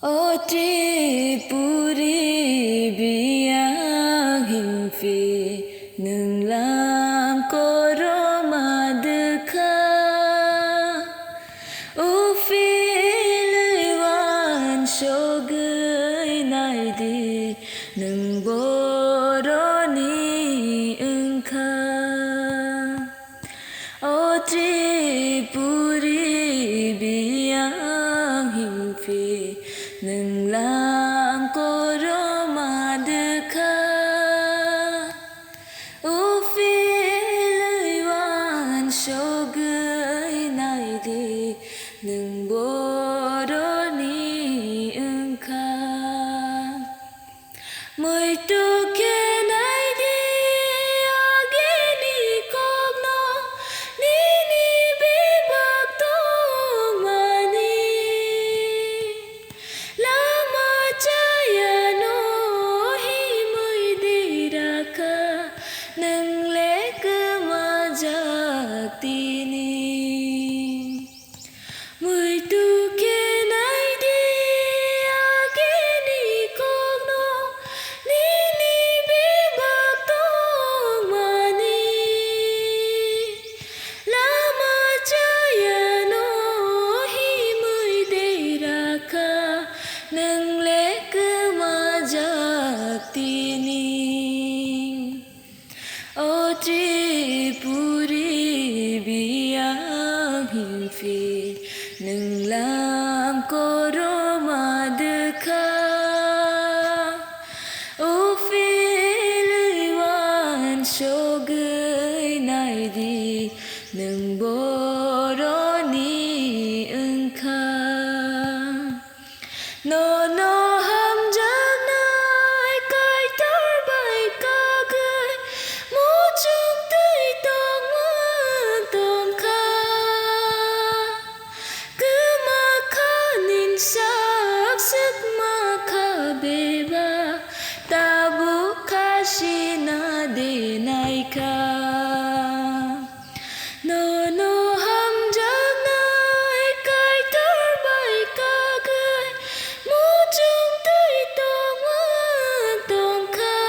Ô Tripuri biang himfi nung lam koro madkha u filwan shogai nai di nung boroni engkha ô Tripuri biang himfi nung lam koro madkha u filwan shogai nai di nung boroni engkha moi tu ke nai di ageni kokno ni ni bebak to mani lama chaya no hi moi diraka nang lek majaktini moi tu ke nai di ageni kokno ni ni bebak to mani lama chaya no hi moi diraka nang lek majaktini ô Tripuri biang himfi nung lam koro madkha u filwan shogai nai di nung boroni engkha no no ham janai kai tar bai ka gai mu chung tui tong ma tong kha cứ ma kha nin sak sức ma kha beba ta bu kha shi na de nai kha no no ham janai kai tar bai ka gai mu chung tui tong ma tong kha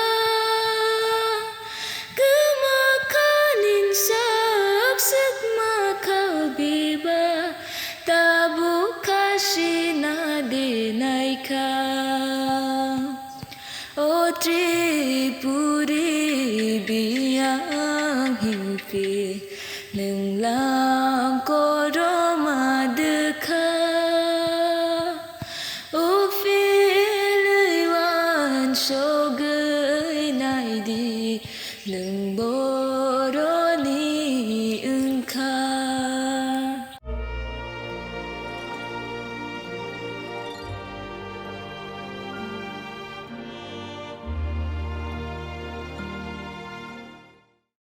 cứ ma kha nin sak sức ma kha beba ta bu kha shi na de nai kha ô Tripuri biang himfi nung lam koro madkha u filwan shogai nai di nung bo